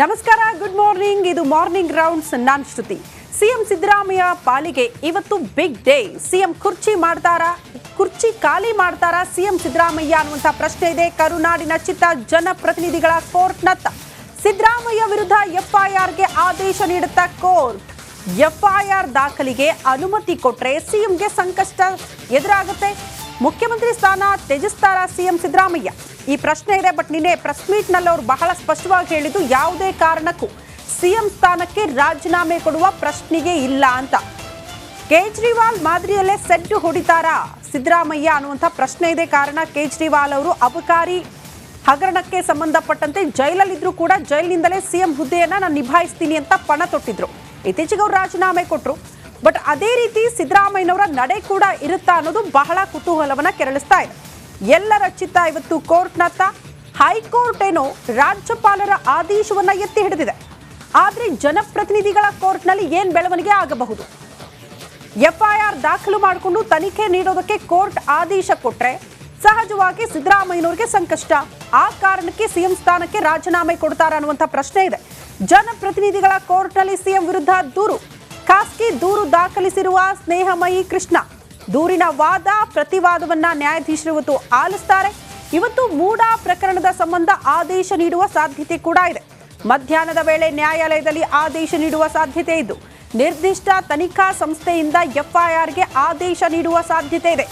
ನಮಸ್ಕಾರ, good morning. ಇದು morning rounds. ನಾನು ಶ್ರುತಿ. ಸಿಎಂ ಸಿದ್ದರಾಮಯ್ಯ ಪಾಲಿಗೆ ಇವತ್ತು ಬಿಗ್ ಡೇ. ಸಿಎಂ ಕುರ್ಚಿ ಖಾಲಿ ಮಾಡ್ತಾರಾ ಸಿಎಂ ಸಿದ್ದರಾಮಯ್ಯ ಅನ್ನುವಂಥ ಪ್ರಶ್ನೆ ಇದೆ. ಕರುನಾಡಿನ ಚಿತ್ತ ಜನಪ್ರತಿನಿಧಿಗಳ ಕೋರ್ಟ್ನತ್ತ. ಸಿದ್ದರಾಮಯ್ಯ ವಿರುದ್ಧ ಎಫ್ಐಆರ್ಗೆ ಆದೇಶ ನೀಡುತ್ತಾ ಕೋರ್ಟ್. ಎಫ್ಐಆರ್ ದಾಖಲಿಗೆ ಅನುಮತಿ ಕೊಟ್ರೆ ಸಿಎಂಗೆ ಸಂಕಷ್ಟ ಎದುರಾಗುತ್ತೆ. ಮುಖ್ಯಮಂತ್ರಿ ಸ್ಥಾನ ತ್ಯಜಿಸ್ತಾರಾ ಸಿಎಂ ಸಿದ್ದರಾಮಯ್ಯ? ಈ ಪ್ರಶ್ನೆ ಇದೆ. ಬಟ್ ನಿನ್ನೆ ಪ್ರೆಸ್ ಮೀಟ್ ನಲ್ಲಿ ಅವರು ಬಹಳ ಸ್ಪಷ್ಟವಾಗಿ ಹೇಳಿದ್ದು, ಯಾವುದೇ ಕಾರಣಕ್ಕೂ ಸಿಎಂ ಸ್ಥಾನಕ್ಕೆ ರಾಜೀನಾಮೆ ಕೊಡುವ ಪ್ರಶ್ನೆಗೆ ಇಲ್ಲ ಅಂತ. ಕೇಜ್ರಿವಾಲ್ ಮಾದರಿಯಲ್ಲೇ ಸೆಡ್ಡು ಹೊಡಿತಾರಾ ಸಿದ್ದರಾಮಯ್ಯ ಅನ್ನುವಂಥ ಪ್ರಶ್ನೆ ಇದೆ. ಕಾರಣ, ಕೇಜ್ರಿವಾಲ್ ಅವರು ಅಬಕಾರಿ ಹಗರಣಕ್ಕೆ ಸಂಬಂಧಪಟ್ಟಂತೆ ಜೈಲಲ್ಲಿದ್ರು ಕೂಡ ಜೈಲಿನಿಂದಲೇ ಸಿಎಂ ಹುದ್ದೆಯನ್ನ ನಾನು ನಿಭಾಯಿಸ್ತೀನಿ ಅಂತ ಪಣ ತೊಟ್ಟಿದ್ರು. ಇತ್ತೀಚೆಗೆ ಅವರು ರಾಜೀನಾಮೆ ಕೊಟ್ಟರು. ಬಟ್ ಅದೇ ರೀತಿ ಸಿದ್ದರಾಮಯ್ಯನವರ ನಡೆ ಕೂಡ ಇರುತ್ತಾ ಅನ್ನೋದು ಬಹಳ ಕುತೂಹಲವನ್ನ ಕೆರಳಿಸ್ತಾ ಇದೆ. ಎಲ್ಲರ ಚಿತ್ತ ಇವತ್ತು ಕೋರ್ಟ್ನತ್ತ. ಹೈಕೋರ್ಟ್ ಏನೋ ರಾಜ್ಯಪಾಲರ ಆದೇಶವನ್ನ ಎತ್ತಿ ಹಿಡಿದಿದೆ. ಆದ್ರೆ ಜನಪ್ರತಿನಿಧಿಗಳ ಕೋರ್ಟ್ನಲ್ಲಿ ಏನ್ ಬೆಳವಣಿಗೆ ಆಗಬಹುದು? ಎಫ್ಐಆರ್ ದಾಖಲು ಮಾಡಿಕೊಂಡು ತನಿಖೆ ನೀಡೋದಕ್ಕೆ ಕೋರ್ಟ್ ಆದೇಶ ಕೊಟ್ರೆ ಸಹಜವಾಗಿ ಸಿದ್ದರಾಮಯ್ಯನವರಿಗೆ ಸಂಕಷ್ಟ. ಆ ಕಾರಣಕ್ಕೆ ಸಿಎಂ ಸ್ಥಾನಕ್ಕೆ ರಾಜೀನಾಮೆ ಕೊಡ್ತಾರ ಅನ್ನುವಂಥ ಪ್ರಶ್ನೆ ಇದೆ. ಜನಪ್ರತಿನಿಧಿಗಳ ಕೋರ್ಟ್ನಲ್ಲಿ ಸಿಎಂ ವಿರುದ್ಧ ದೂರು. ಖಾಸಗಿ ದೂರು ದಾಖಲಿಸಿರುವ ಸ್ನೇಹಮಯಿ ಕೃಷ್ಣ ದೂರಿನ ವಾದ ಪ್ರತಿವಾದವನ್ನ ನ್ಯಾಯಾಧೀಶರು ಇವತ್ತು ಆಲಿಸ್ತಾರೆ. ಇವತ್ತು ಮೂಡಾ ಪ್ರಕರಣದ ಸಂಬಂಧ ಆದೇಶ ನೀಡುವ ಸಾಧ್ಯತೆ ಕೂಡ ಇದೆ. ಮಧ್ಯಾಹ್ನದ ವೇಳೆ ನ್ಯಾಯಾಲಯದಲ್ಲಿ ಆದೇಶ ನೀಡುವ ಸಾಧ್ಯತೆ ಇದ್ದು, ನಿರ್ದಿಷ್ಟ ತನಿಖಾ ಸಂಸ್ಥೆಯಿಂದ ಎಫ್ಐಆರ್ಗೆ ಆದೇಶ ನೀಡುವ ಸಾಧ್ಯತೆ ಇದೆ.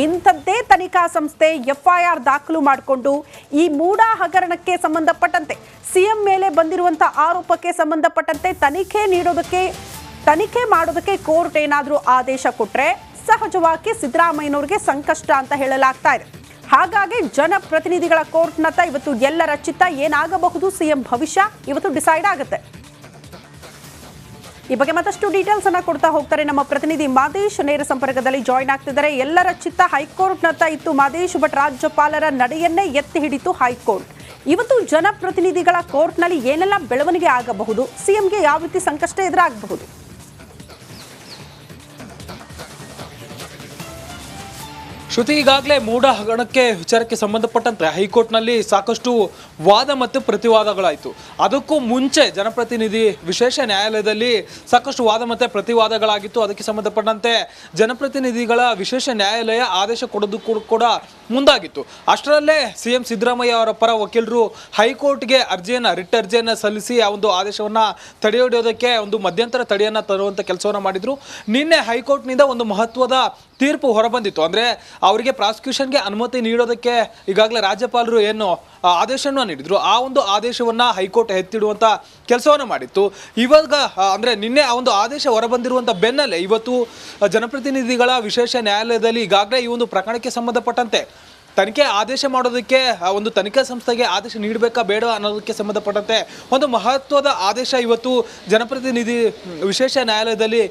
ಇಂಥದ್ದೇ ತನಿಖಾ ಸಂಸ್ಥೆ ಎಫ್ಐಆರ್ ದಾಖಲು ಮಾಡಿಕೊಂಡು ಈ ಮೂಡಾ ಹಗರಣಕ್ಕೆ ಸಂಬಂಧಪಟ್ಟಂತೆ ಸಿಎಂ ಮೇಲೆ ಬಂದಿರುವಂಥ ಆರೋಪಕ್ಕೆ ಸಂಬಂಧಪಟ್ಟಂತೆ ತನಿಖೆ ಮಾಡೋದಕ್ಕೆ ಕೋರ್ಟ್ ಏನಾದರೂ ಆದೇಶ ಕೊಟ್ರೆ ಸಹಜವಾಗಿ ಸಿದ್ದರಾಮಯ್ಯನವ್ರಿಗೆ ಸಂಕಷ್ಟ ಅಂತ ಹೇಳಲಾಗ್ತಾ ಇದೆ. ಹಾಗಾಗಿ ಜನಪ್ರತಿನಿಧಿಗಳ ಕೋರ್ಟ್ನತ್ತ ಇವತ್ತು ಎಲ್ಲರ ಚಿತ್ತ ಏನಾಗಬಹುದು, ಸಿಎಂ ಭವಿಷ್ಯ ಇವತ್ತು ಡಿಸೈಡ್ ಆಗುತ್ತೆ. ಈ ಬಗ್ಗೆ ಮತ್ತಷ್ಟು ಡೀಟೇಲ್ಸ್ ಅನ್ನ ಕೊಡ್ತಾ ಹೋಗ್ತಾರೆ ನಮ್ಮ ಪ್ರತಿನಿಧಿ ಮಾದೇಶ್. ನೇರ ಸಂಪರ್ಕದಲ್ಲಿ ಜಾಯಿನ್ ಆಗ್ತಿದ್ದಾರೆ. ಎಲ್ಲರ ಚಿತ್ತ ಹೈಕೋರ್ಟ್ನತ್ತ ಇತ್ತು ಮಾದೇಶ್. ಬಟ್ ರಾಜ್ಯಪಾಲರ ನಡೆಯನ್ನೇ ಎತ್ತಿ ಹಿಡಿತು ಹೈಕೋರ್ಟ್. ಇವತ್ತು ಜನಪ್ರತಿನಿಧಿಗಳ ಕೋರ್ಟ್ನಲ್ಲಿ ಏನೆಲ್ಲ ಬೆಳವಣಿಗೆ ಆಗಬಹುದು, ಸಿಎಂಗೆ ಯಾವ ರೀತಿ ಸಂಕಷ್ಟ ಎದುರಾಗಬಹುದು? ಶ್ರುತಿ, ಈಗಾಗಲೇ ಮೂಡಾ ಹಗರಣಕ್ಕೆ ವಿಚಾರಕ್ಕೆ ಸಂಬಂಧಪಟ್ಟಂತೆ ಹೈಕೋರ್ಟ್ನಲ್ಲಿ ಸಾಕಷ್ಟು ವಾದ ಮತ್ತು ಪ್ರತಿವಾದಗಳಾಯಿತು. ಅದಕ್ಕೂ ಮುಂಚೆ ಜನಪ್ರತಿನಿಧಿ ವಿಶೇಷ ನ್ಯಾಯಾಲಯದಲ್ಲಿ ಸಾಕಷ್ಟು ವಾದ ಮತ್ತು ಪ್ರತಿವಾದಗಳಾಗಿತ್ತು. ಅದಕ್ಕೆ ಸಂಬಂಧಪಟ್ಟಂತೆ ಜನಪ್ರತಿನಿಧಿಗಳ ವಿಶೇಷ ನ್ಯಾಯಾಲಯ ಆದೇಶ ಕೊಡೋದಕ್ಕೂ ಕೂಡ ಮುಂದಾಗಿತ್ತು. ಅಷ್ಟರಲ್ಲೇ ಸಿಎಂ ಸಿದ್ದರಾಮಯ್ಯ ಅವರ ಪರ ವಕೀಲರು ಹೈಕೋರ್ಟ್ಗೆ ರಿಟ್ ಅರ್ಜಿಯನ್ನು ಸಲ್ಲಿಸಿ ಆ ಒಂದು ಆದೇಶವನ್ನು ತಡೆ ಹಿಡಿಯೋದಕ್ಕೆ ಒಂದು ಮಧ್ಯಂತರ ತಡೆಯನ್ನು ತರುವಂಥ ಕೆಲಸವನ್ನು ಮಾಡಿದರು. ನಿನ್ನೆ ಹೈಕೋರ್ಟ್ನಿಂದ ಒಂದು ಮಹತ್ವದ ತೀರ್ಪು ಹೊರಬಂದಿತ್ತು. ಅಂದರೆ ಅವರಿಗೆ ಪ್ರಾಸಿಕ್ಯೂಷನ್ಗೆ ಅನುಮತಿ ನೀಡೋದಕ್ಕೆ ಈಗಾಗಲೇ ರಾಜ್ಯಪಾಲರು ಏನು ಆದೇಶವನ್ನು ನೀಡಿದ್ರು, ಆ ಒಂದು ಆದೇಶವನ್ನು ಹೈಕೋರ್ಟ್ ಎತ್ತಿಡುವಂಥ ಕೆಲಸವನ್ನು ಮಾಡಿತ್ತು. ಇವಾಗ ಅಂದರೆ ನಿನ್ನೆ ಆ ಒಂದು ಆದೇಶ ಹೊರಬಂದಿರುವಂಥ ಬೆನ್ನಲ್ಲೇ ಇವತ್ತು ಜನಪ್ರತಿನಿಧಿಗಳ ವಿಶೇಷ ನ್ಯಾಯಾಲಯದಲ್ಲಿ ಈಗಾಗಲೇ ಈ ಒಂದು ಪ್ರಕರಣಕ್ಕೆ ಸಂಬಂಧಪಟ್ಟಂತೆ ತನಿಖೆ ಆದೇಶ ಮಾಡೋದಕ್ಕೆ ಒಂದು ತನಿಖಾ ಸಂಸ್ಥೆಗೆ ಆದೇಶ ನೀಡಬೇಕಾ ಬೇಡ ಅನ್ನೋದಕ್ಕೆ ಸಂಬಂಧಪಟ್ಟಂತೆ ಒಂದು ಮಹತ್ವದ ಆದೇಶ ಇವತ್ತು ಜನಪ್ರತಿನಿಧಿ ವಿಶೇಷ ನ್ಯಾಯಾಲಯದಲ್ಲಿ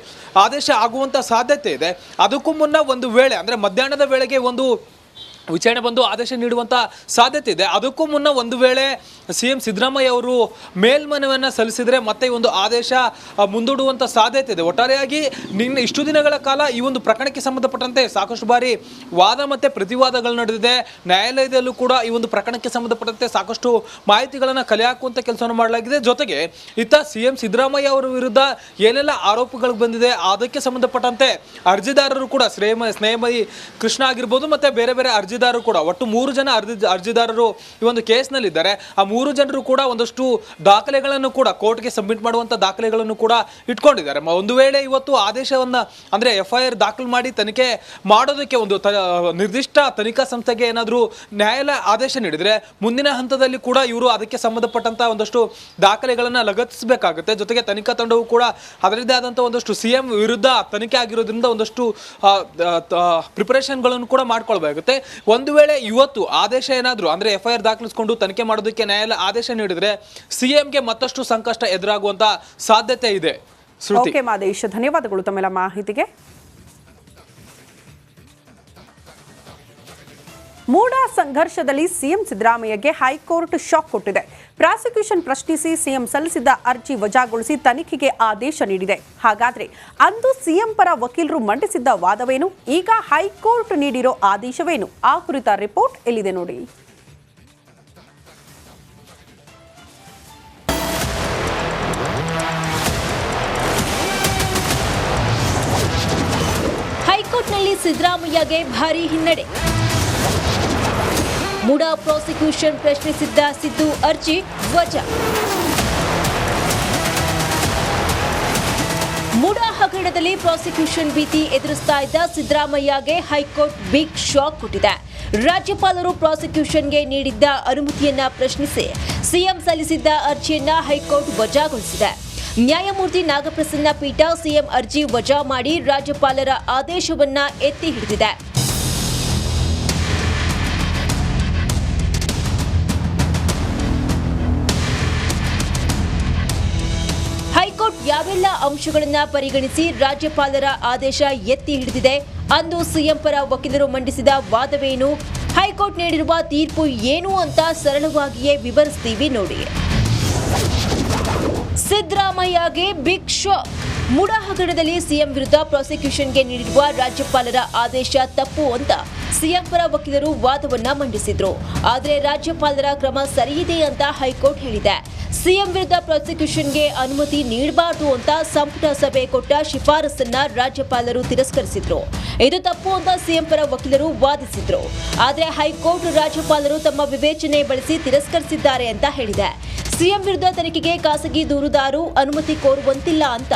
ಆದೇಶ ಆಗುವಂಥ ಸಾಧ್ಯತೆ ಇದೆ. ಅದಕ್ಕೂ ಮುನ್ನ ಒಂದು ವೇಳೆ ಅಂದರೆ ಮಧ್ಯಾಹ್ನದ ವೇಳೆಗೆ ಒಂದು ವಿಚಾರಣೆ ಬಂದು ಆದೇಶ ನೀಡುವಂಥ ಸಾಧ್ಯತೆ ಇದೆ. ಅದಕ್ಕೂ ಮುನ್ನ ಒಂದು ವೇಳೆ ಸಿಎಂ ಸಿದ್ದರಾಮಯ್ಯ ಅವರು ಮೇಲ್ಮನವಿಯನ್ನು ಸಲ್ಲಿಸಿದರೆ ಮತ್ತೆ ಈ ಒಂದು ಆದೇಶ ಮುಂದೂಡುವಂಥ ಸಾಧ್ಯತೆ ಇದೆ. ಒಟ್ಟಾರೆಯಾಗಿ ಇಷ್ಟು ದಿನಗಳ ಕಾಲ ಈ ಒಂದು ಪ್ರಕರಣಕ್ಕೆ ಸಂಬಂಧಪಟ್ಟಂತೆ ಸಾಕಷ್ಟು ಬಾರಿ ವಾದ ಮತ್ತು ಪ್ರತಿವಾದಗಳು ನಡೆದಿದೆ. ನ್ಯಾಯಾಲಯದಲ್ಲೂ ಕೂಡ ಈ ಒಂದು ಪ್ರಕರಣಕ್ಕೆ ಸಂಬಂಧಪಟ್ಟಂತೆ ಸಾಕಷ್ಟು ಮಾಹಿತಿಗಳನ್ನು ಕಲೆ ಹಾಕುವಂಥ ಕೆಲಸವನ್ನು ಮಾಡಲಾಗಿದೆ. ಜೊತೆಗೆ ಇತ್ತ ಸಿಎಂ ಸಿದ್ದರಾಮಯ್ಯ ಅವರ ವಿರುದ್ಧ ಏನೆಲ್ಲ ಆರೋಪಗಳು ಬಂದಿದೆ ಅದಕ್ಕೆ ಸಂಬಂಧಪಟ್ಟಂತೆ ಅರ್ಜಿದಾರರು ಕೂಡ ಸ್ನೇಹಮಯಿ ಕೃಷ್ಣ ಆಗಿರ್ಬೋದು ಮತ್ತು ಬೇರೆ ಬೇರೆ ಅರ್ಜಿದಾರರು ಕೂಡ ಒಟ್ಟು 3 ಜನ ಅರ್ಜಿದಾರರು ಈ ಒಂದು ಕೇಸ್ನಲ್ಲಿದ್ದಾರೆ. ಆ 3 ಜನರು ಕೂಡ ಒಂದಷ್ಟು ದಾಖಲೆಗಳನ್ನು ಕೂಡ ಕೋರ್ಟ್ಗೆ ಸಬ್ಮಿಟ್ ಮಾಡುವಂಥ ದಾಖಲೆಗಳನ್ನು ಕೂಡ ಇಟ್ಕೊಂಡಿದ್ದಾರೆ. ಒಂದು ವೇಳೆ ಇವತ್ತು ಆದೇಶವನ್ನು ಅಂದರೆ ಎಫ್ಐಆರ್ ದಾಖಲು ಮಾಡಿ ತನಿಖೆ ಮಾಡೋದಕ್ಕೆ ಒಂದು ನಿರ್ದಿಷ್ಟ ತನಿಖಾ ಸಂಸ್ಥೆಗೆ ಏನಾದರೂ ನ್ಯಾಯಾಲಯ ಆದೇಶ ನೀಡಿದರೆ ಮುಂದಿನ ಹಂತದಲ್ಲಿ ಕೂಡ ಇವರು ಅದಕ್ಕೆ ಸಂಬಂಧಪಟ್ಟಂಥ ಒಂದಷ್ಟು ದಾಖಲೆಗಳನ್ನು ಲಗತ್ತಿಸಬೇಕಾಗುತ್ತೆ. ಜೊತೆಗೆ ತನಿಖಾ ತಂಡವು ಕೂಡ ಅದರದ್ದೇ ಆದಂಥ ಒಂದಷ್ಟು ಸಿಎಂ ವಿರುದ್ಧ ತನಿಖೆ ಆಗಿರೋದ್ರಿಂದ ಒಂದಷ್ಟು ಪ್ರಿಪರೇಷನ್ಗಳನ್ನು ಕೂಡ ಮಾಡ್ಕೊಳ್ಬೇಕಾಗುತ್ತೆ. ಒಂದು ವೇಳೆ ಇವತ್ತು ಆದೇಶ ಏನಾದರೂ ಅಂದರೆ ಎಫ್ಐಆರ್ ದಾಖಲಿಸಿಕೊಂಡು ತನಿಖೆ ಮಾಡೋದಕ್ಕೆ ನ್ಯಾಯಾಲಯ ಆದೇಶ ನೀಡಿದರೆ ಸಿಎಂಗೆ ಮತ್ತಷ್ಟು ಸಂಕಷ್ಟ ಎದುರಾಗುವಂತ ಸಾಧ್ಯತೆ ಇದೆ. ಓಕೆ ಮಾದೇಶ್, ಧನ್ಯವಾದಗಳು ತಮ್ಮೆಲ್ಲ ಮಾಹಿತಿಗೆ. ಮೂಡಾ ಸಂಘರ್ಷದಲ್ಲಿ ಸಿಎಂ ಸಿದ್ದರಾಮಯ್ಯಗೆ ಹೈಕೋರ್ಟ್ ಶಾಕ್ ಕೊಟ್ಟಿದೆ. ಪ್ರಾಸಿಕ್ಯೂಷನ್ ಪ್ರಶ್ನಿಸಿ ಸಿಎಂ ಸಲ್ಲಿಸಿದ್ದ ಅರ್ಜಿ ವಜಾಗೊಳಿಸಿ ತನಿಖೆಗೆ ಆದೇಶ ನೀಡಿದೆ. ಹಾಗಾದ್ರೆ ಅಂದು ಸಿಎಂ ಪರ ವಕೀಲರು ಮಂಡಿಸಿದ್ದ ವಾದವೇನು? ಈಗ ಹೈಕೋರ್ಟ್ ನೀಡಿರೋ ಆದೇಶವೇನು? ಆ ಕುರಿತ ರಿಪೋರ್ಟ್ ಎಲ್ಲಿದೆ ನೋಡಿ. ಸಿದ್ದರಾಮಯ್ಯಗೆ ಭಾರೀ ಹಿನ್ನಡೆ. ಮುಡಾ ಪ್ರಾಸಿಕ್ಯೂಷನ್ ಪ್ರಶ್ನಿಸಿದ್ದ ಸಿದ್ದು ಅರ್ಜಿ ವಜಾ. ಮುಡಾ ಹಗರಣದಲ್ಲಿ ಪ್ರಾಸಿಕ್ಯೂಷನ್ ಭೀತಿ ಎದುರಿಸ್ತಾ ಇದ್ದ ಸಿದ್ದರಾಮಯ್ಯಗೆ ಹೈಕೋರ್ಟ್ ಬಿಗ್ ಶಾಕ್ ಕೊಟ್ಟಿದೆ. ರಾಜ್ಯಪಾಲರು ಪ್ರಾಸಿಕ್ಯೂಷನ್ಗೆ ನೀಡಿದ್ದ ಅನುಮತಿಯನ್ನ ಪ್ರಶ್ನಿಸಿ ಸಿಎಂ ಸಲ್ಲಿಸಿದ್ದ ಅರ್ಜಿಯನ್ನ ಹೈಕೋರ್ಟ್ ವಜಾಗೊಳಿಸಿದೆ. ನ್ಯಾಯಮೂರ್ತಿ ನಾಗಪ್ರಸನ್ನ ಪೀಠ ಸಿಎಂ ಅರ್ಜಿ ವಜಾ ಮಾಡಿ ರಾಜ್ಯಪಾಲರ ಆದೇಶವನ್ನ ಎತ್ತಿ ಹಿಡಿದಿದೆ. ಹೈಕೋರ್ಟ್ ಯಾವೆಲ್ಲ ಅಂಶಗಳನ್ನ ಪರಿಗಣಿಸಿ ರಾಜ್ಯಪಾಲರ ಆದೇಶ ಎತ್ತಿ ಹಿಡಿದಿದೆ, ಅಂದು ಸಿಎಂ ಪರ ವಕೀಲರು ಮಂಡಿಸಿದ ವಾದವೇನು, ಹೈಕೋರ್ಟ್ ನೀಡಿರುವ ತೀರ್ಪು ಏನು ಅಂತ ಸರಳವಾಗಿಯೇ ವಿವರಿಸ್ತೀವಿ ನೋಡಿ. ಸಿದ್ದರಾಮಯ್ಯಗೆ ಬಿಗ್ ಶಾಕ್. ಮುಡಾ ಹಗರಣದಲ್ಲಿ ಸಿಎಂ ವಿರುದ್ಧ ಪ್ರಾಸಿಕ್ಯೂಷನ್ಗೆ ನೀಡಿರುವ ರಾಜ್ಯಪಾಲರ ಆದೇಶ ತಪ್ಪು ಅಂತ ಸಿಎಂ ಪರ ವಕೀಲರು ವಾದವನ್ನ ಮಂಡಿಸಿದ್ರು. ಆದರೆ ರಾಜ್ಯಪಾಲರ ಕ್ರಮ ಸರಿಯಿದೆ ಅಂತ ಹೈಕೋರ್ಟ್ ಹೇಳಿದೆ. ಸಿಎಂ ವಿರುದ್ಧ ಪ್ರಾಸಿಕ್ಯೂಷನ್ಗೆ ಅನುಮತಿ ನೀಡಬಾರದು ಅಂತ ಸಂಪುಟ ಸಭೆ ಕೊಟ್ಟ ಶಿಫಾರಸನ್ನ ರಾಜ್ಯಪಾಲರು ತಿರಸ್ಕರಿಸಿದ್ರು. ಇದು ತಪ್ಪು ಅಂತ ಸಿಎಂ ಪರ ವಕೀಲರು ವಾದಿಸಿದ್ರು. ಆದರೆ ಹೈಕೋರ್ಟ್ ರಾಜ್ಯಪಾಲರು ತಮ್ಮ ವಿವೇಚನೆ ಬಳಸಿ ತಿರಸ್ಕರಿಸಿದ್ದಾರೆ ಅಂತ ಹೇಳಿದೆ. ಸಿಎಂ ವಿರುದ್ಧ ತನಿಖೆಗೆ ಖಾಸಗಿ ದೂರುದಾರರು ಅನುಮತಿ ಕೋರುವಂತಿಲ್ಲ ಅಂತ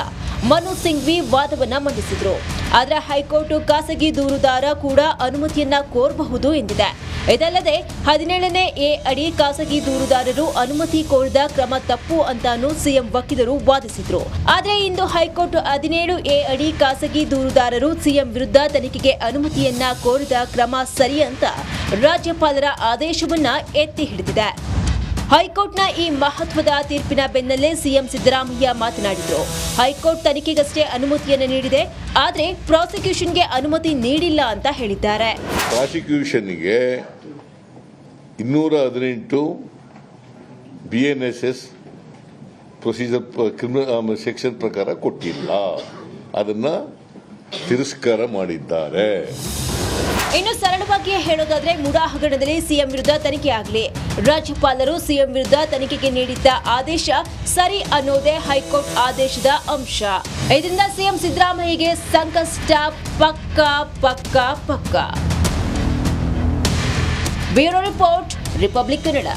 ಮನು ಸಿಂಘ್ವಿ ವಾದವನ್ನ ಮಂಡಿಸಿದ್ರು. ಆದರೆ ಹೈಕೋರ್ಟ್ ಖಾಸಗಿ ದೂರುದಾರ ಕೂಡ ಅನುಮತಿಯನ್ನ ಕೋರಬಹುದು ಎಂದಿದೆ. ಇದಲ್ಲದೆ 17ನೇ ಎ ಅಡಿ ಖಾಸಗಿ ದೂರುದಾರರು ಅನುಮತಿ ಕೋರಿದ ಕ್ರಮ ತಪ್ಪು ಅಂತಾನೂ ಸಿಎಂ ವಕೀಲರು ವಾದಿಸಿದ್ರು. ಆದರೆ ಇಂದು ಹೈಕೋರ್ಟ್ 17 ಎ ಅಡಿ ಖಾಸಗಿ ದೂರುದಾರರು ಸಿಎಂ ವಿರುದ್ಧ ತನಿಖೆಗೆ ಅನುಮತಿಯನ್ನ ಕೋರಿದ ಕ್ರಮ ಸರಿ ಅಂತ ರಾಜ್ಯಪಾಲರ ಆದೇಶವನ್ನ ಎತ್ತಿ ಹಿಡಿದಿದೆ. ಹೈಕೋರ್ಟ್ನ ಈ ಮಹತ್ವದ ತೀರ್ಪಿನ ಬೆನ್ನಲ್ಲೇ ಸಿಎಂ ಸಿದ್ದರಾಮಯ್ಯ ಮಾತನಾಡಿದರು. ಹೈಕೋರ್ಟ್ ತನಿಖೆಗಷ್ಟೇ ಅನುಮತಿಯನ್ನು ನೀಡಿದೆ, ಆದರೆ ಪ್ರಾಸಿಕ್ಯೂಷನ್ಗೆ ಅನುಮತಿ ನೀಡಿಲ್ಲ ಅಂತ ಹೇಳಿದ್ದಾರೆ. ಪ್ರಾಸಿಕ್ಯೂಷನ್ಗೆ 218 BNSS ಪ್ರೊಸೀಜರ್ ಕ್ರಿಮಿನಲ್ ಸೆಕ್ಷನ್ ಪ್ರಕಾರ ಕೊಟ್ಟಿಲ್ಲ, ಅದನ್ನ ತಿರಸ್ಕಾರ ಮಾಡಿದ್ದಾರೆ. ಇನ್ನು ಸರಳವಾಗಿಯೇ ಹೇಳೋದಾದ್ರೆ ಮುಡಾ ಹಗರಣದಲ್ಲಿ ಸಿಎಂ ವಿರುದ್ಧ ತನಿಖೆ ಆಗಲಿ, ರಾಜ್ಯಪಾಲರು ಸಿಎಂ ವಿರುದ್ಧ ತನಿಖೆಗೆ ನೀಡಿದ್ದ ಆದೇಶ ಸರಿ ಅನ್ನೋದೇ ಹೈಕೋರ್ಟ್ ಆದೇಶದ ಅಂಶ. ಇದರಿಂದ ಸಿಎಂ ಸಿದ್ದರಾಮಯ್ಯಗೆ ಸಂಕಷ್ಟ ಪಕ್ಕಾ ಪಕ್ಕಾ ಪಕ್ಕಾ. Bureau report, republic Kannada.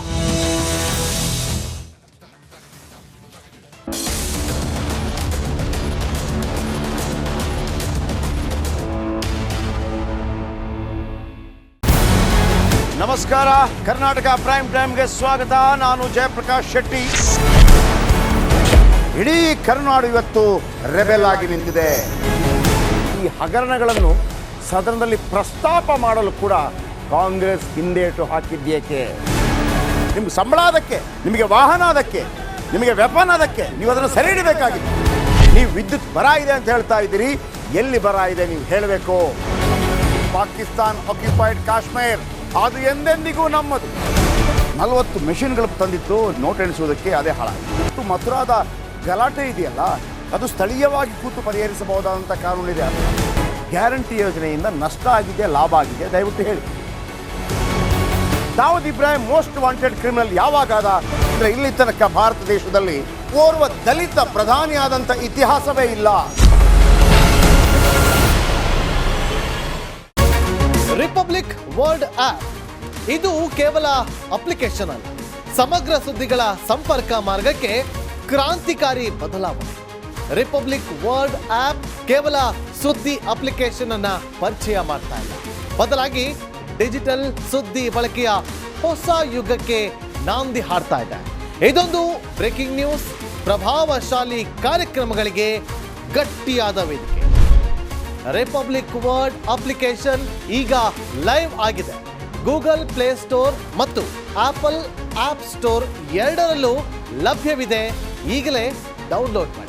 ನಮಸ್ಕಾರ, ಕರ್ನಾಟಕ ಪ್ರೈಮ್ ಟೈಮ್ಗೆ ಸ್ವಾಗತ. ನಾನು ಜಯಪ್ರಕಾಶ್ ಶೆಟ್ಟಿ. ಇಡೀ ಕರ್ನಾಡು ಇವತ್ತು ರೆಬೆಲ್ ಆಗಿ ನಿಂತಿದೆ. ಈ ಹಗರಣಗಳನ್ನು ಸದನದಲ್ಲಿ ಪ್ರಸ್ತಾಪ ಮಾಡಲು ಕೂಡ ಕಾಂಗ್ರೆಸ್ ಹಿಂದೇಟು ಹಾಕಿದ್ದೇಕೆ? ನಿಮ್ಗೆ ಸಂಬಳ ಅದಕ್ಕೆ, ನಿಮಗೆ ವಾಹನ ಅದಕ್ಕೆ, ನಿಮಗೆ ವೆಪನ್ ಅದಕ್ಕೆ, ನೀವು ಅದನ್ನು ಸರಿ ಹಿಡಬೇಕಾಗಿತ್ತು. ನೀವು ವಿದ್ಯುತ್ ಬರ ಇದೆ ಅಂತ ಹೇಳ್ತಾ ಇದ್ದೀರಿ, ಎಲ್ಲಿ ಬರ ಇದೆ ನೀವು ಹೇಳಬೇಕು. ಪಾಕಿಸ್ತಾನ್ ಆಕ್ಯುಪೈಡ್ ಕಾಶ್ಮೀರ್ ಅದು ಎಂದೆಂದಿಗೂ ನಮ್ಮದು. 40 ಮೆಷಿನ್ಗಳು ತಂದಿತ್ತು ನೋಟ್ ಎಣಿಸುವುದಕ್ಕೆ, ಅದೇ ಹಾಳಾಗಿದೆ. ಮಥುರಾದ ಗಲಾಟೆ ಇದೆಯಲ್ಲ, ಅದು ಸ್ಥಳೀಯವಾಗಿ ಕೂತು ಪರಿಹರಿಸಬಹುದಾದಂಥ ಕಾನೂನಿದೆ. ಗ್ಯಾರಂಟಿ ಯೋಜನೆಯಿಂದ ನಷ್ಟ ಆಗಿದೆ, ಲಾಭ ಆಗಿದೆ, ದಯವಿಟ್ಟು ಹೇಳಿ. Dawood Ibrahim most wanted criminal ಯಾವಾಗಾದ ಅಂದರೆ ಇಲ್ಲಿ ತನಕ ಭಾರತ ದೇಶದಲ್ಲಿ ಓರ್ವ ದಲಿತ ಪ್ರಧಾನಿಯಾದಂಥ ಇತಿಹಾಸವೇ ಇಲ್ಲ. ರಿಪಬ್ಲಿಕ್ ವರ್ಲ್ಡ್ ಆಪ್ ಇದು ಕೇವಲ ಅಪ್ಲಿಕೇಶನ್ ಅಲ್ಲ, ಸಮಗ್ರ ಸುದ್ದಿಗಳ ಸಂಪರ್ಕ ಮಾರ್ಗಕ್ಕೆ ಕ್ರಾಂತಿಕಾರಿ ಬದಲಾವಣೆ. ರಿಪಬ್ಲಿಕ್ ವರ್ಲ್ಡ್ ಆಪ್ ಕೇವಲ ಸುದ್ದಿ ಅಪ್ಲಿಕೇಶನ್ ಅನ್ನ ಪರಿಚಯ ಮಾಡ್ತಾ ಇಲ್ಲ, ಬದಲಾಗಿ ಡಿಜಿಟಲ್ ಸುದ್ದಿ ಬಳಕೆಯ ಹೊಸ ಯುಗಕ್ಕೆ ನಾಂದಿ ಹಾಡ್ತಾ ಇದೆ. ಇದೊಂದು ಬ್ರೇಕಿಂಗ್ ನ್ಯೂಸ್, ಪ್ರಭಾವಶಾಲಿ ಕಾರ್ಯಕ್ರಮಗಳಿಗೆ ಗಟ್ಟಿಯಾದ ವೇದಿಕೆ. ರಿಪಬ್ಲಿಕ್ ವರ್ಲ್ಡ್ ಅಪ್ಲಿಕೇಶನ್ ಈಗ ಲೈವ್ ಆಗಿದೆ. ಗೂಗಲ್ ಪ್ಲೇ ಸ್ಟೋರ್ ಮತ್ತು ಆಪಲ್ ಆಪ್ ಸ್ಟೋರ್ ಎರಡರಲ್ಲೂ ಲಭ್ಯವಿದೆ. ಈಗಲೇ ಡೌನ್ಲೋಡ್ ಮಾಡಿ.